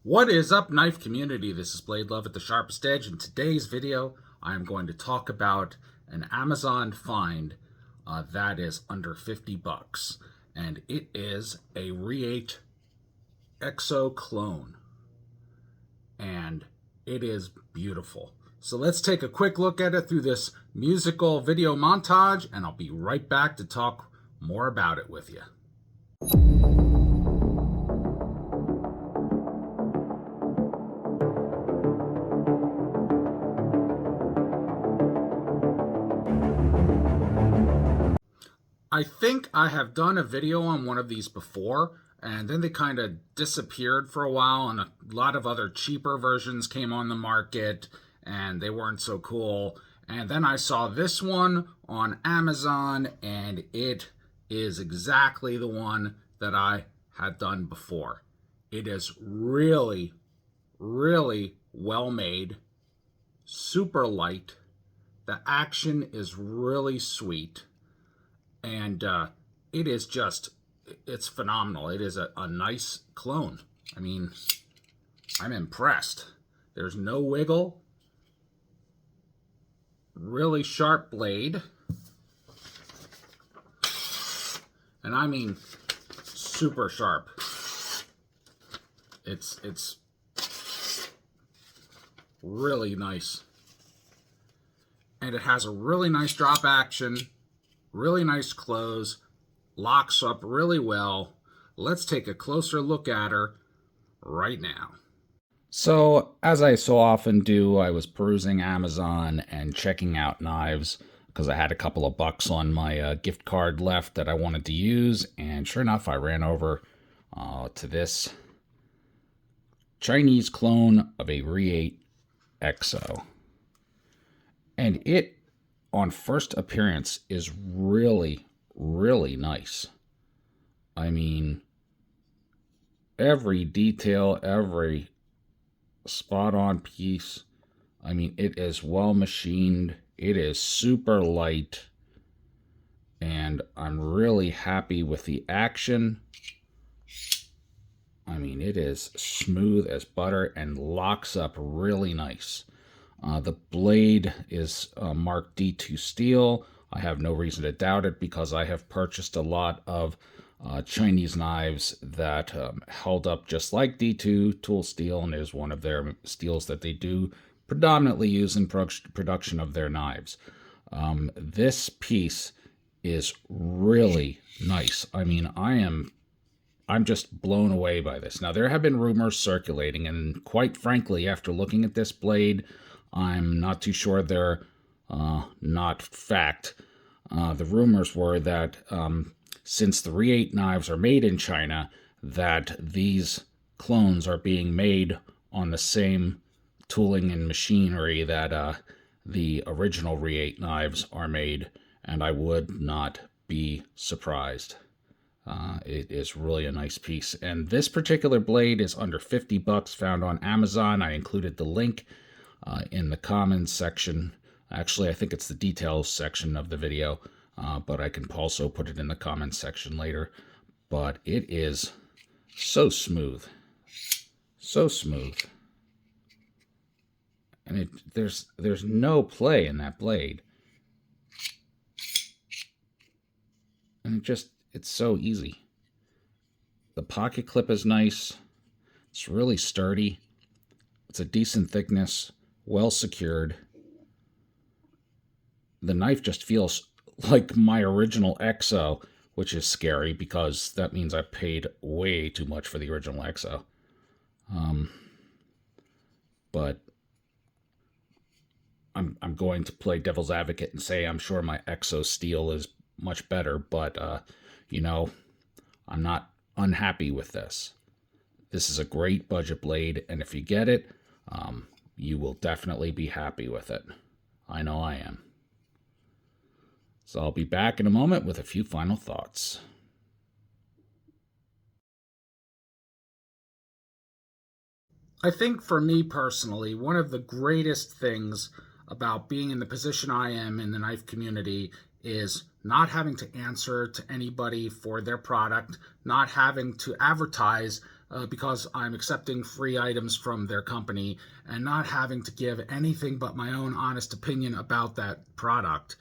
What is up, knife community? This is Blade Love at the Sharpest Edge. In today's video, I am going to talk about an Amazon find that is under 50 bucks, and it is a REATE EXO clone, and it is beautiful. So let's take a quick look at it through this musical video montage, and I'll be right back to talk more about it with you. I think I have done a video on one of these before, and then they kind of disappeared for a while, and a lot of other cheaper versions came on the market, and they weren't so cool. And then I saw this one on Amazon, and it is exactly the one that I had done before. It is really, really well made, super light. The action is really sweet. And it is just, it's phenomenal. It is a nice clone. I mean, I'm impressed. There's no wiggle. Really sharp blade. And I mean, super sharp. It's really nice. And it has a really nice drop action. Really nice close, locks up really well. Let's take a closer look at her right now. So, as I so often do, I was perusing Amazon and checking out knives because I had a couple of bucks on my gift card left that I wanted to use, and sure enough, I ran over to this Chinese clone of a REATE EXO. And it, on first appearance, is really, really nice. I mean, every detail, every spot-on piece, I mean, it is well machined. It is super light, and I'm really happy with the action. I mean, it is smooth as butter and locks up really nice. The blade is marked D2 steel. I have no reason to doubt it because I have purchased a lot of Chinese knives that held up just like D2 tool steel, and is one of their steels that they do predominantly use in production of their knives. This piece is really nice. I mean, I'm just blown away by this. Now, there have been rumors circulating, and quite frankly, after looking at this blade, I'm not too sure they're not fact. The rumors were that since the REATE knives are made in China, that these clones are being made on the same tooling and machinery that the original REATE knives are made, and I would not be surprised. It is really a nice piece. And this particular blade is under 50 bucks, found on Amazon. I included the link in the comments section. Actually, I think it's the details section of the video, but I can also put it in the comments section later. But it is so smooth. So smooth. And there's no play in that blade. And it's so easy. The pocket clip is nice. It's really sturdy. It's a decent thickness. Well secured. The knife just feels like my original EXO, which is scary because that means I paid way too much for the original EXO. But I'm going to play devil's advocate and say I'm sure my EXO steel is much better, but you know, I'm not unhappy with this. This is a great budget blade, and if you get it, you will definitely be happy with it. I know I am. So I'll be back in a moment with a few final thoughts. I think for me personally, one of the greatest things about being in the position I am in the knife community is not having to answer to anybody for their product, not having to advertise because I'm accepting free items from their company, and not having to give anything but my own honest opinion about that product,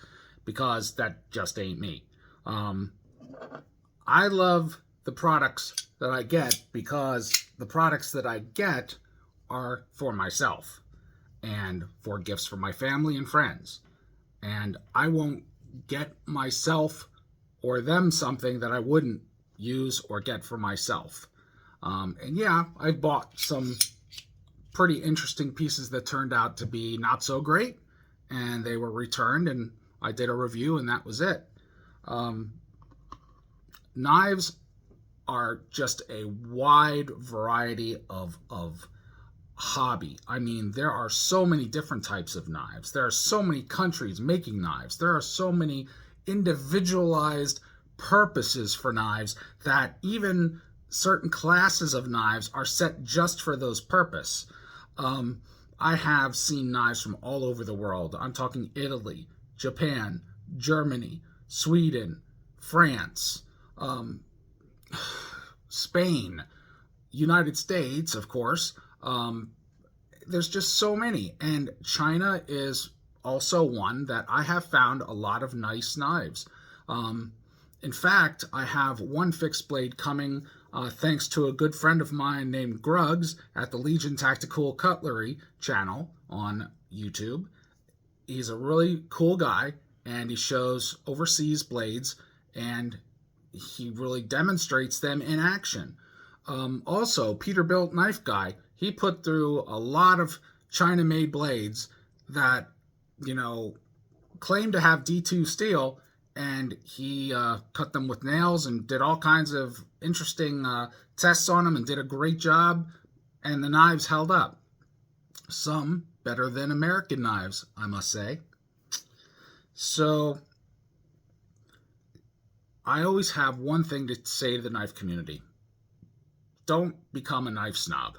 because that just ain't me. I love the products that I get because the products that I get are for myself and for gifts for my family and friends. And I won't get myself or them something that I wouldn't use or get for myself. And yeah, I bought some pretty interesting pieces that turned out to be not so great, and they were returned, and I did a review, and that was it. Knives are just a wide variety of hobby. I mean, there are so many different types of knives. There are so many countries making knives. There are so many individualized purposes for knives that even certain classes of knives are set just for those purposes. I have seen knives from all over the world. I'm talking Italy, Japan, Germany, Sweden, France, Spain, United States, of course. There's just so many. And China is also one that I have found a lot of nice knives. In fact, I have one fixed blade coming thanks to a good friend of mine named Gruggs at the Legion Tactical Cutlery channel on YouTube. He's a really cool guy, and he shows overseas blades, and he really demonstrates them in action. Also, Peterbilt Knife Guy, he put through a lot of China-made blades that, claim to have D2 steel, and he cut them with nails and did all kinds of interesting tests on them and did a great job, and the knives held up. Some better than American knives, I must say. So I always have one thing to say to the knife community. Don't become a knife snob.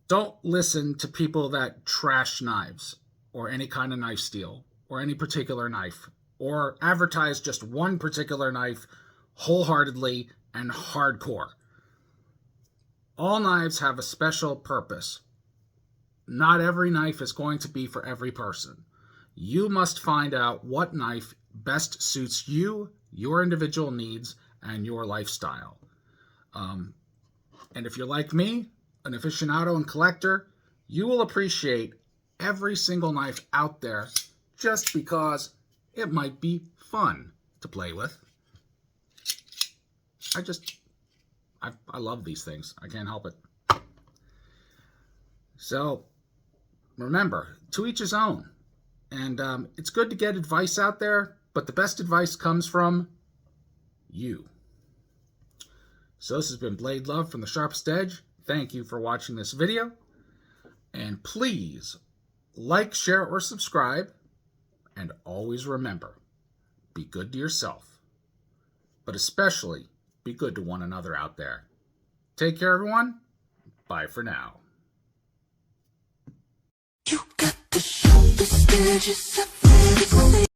Don't listen to people that trash knives or any kind of knife steel or any particular knife, or advertise just one particular knife wholeheartedly and hardcore. All knives have a special purpose. Not every knife is going to be for every person. You must find out what knife best suits you, your individual needs, and your lifestyle. And if you're like me, an aficionado and collector, you will appreciate every single knife out there just because it might be fun to play with. I love these things. I can't help it. So remember, to each his own. And it's good to get advice out there, but the best advice comes from you. So this has been Blade Love from the Sharpest Edge. Thank you for watching this video. And please like, share, or subscribe. And always remember, be good to yourself. But especially, be good to one another out there. Take care, everyone. Bye for now. You got the sharpest edges.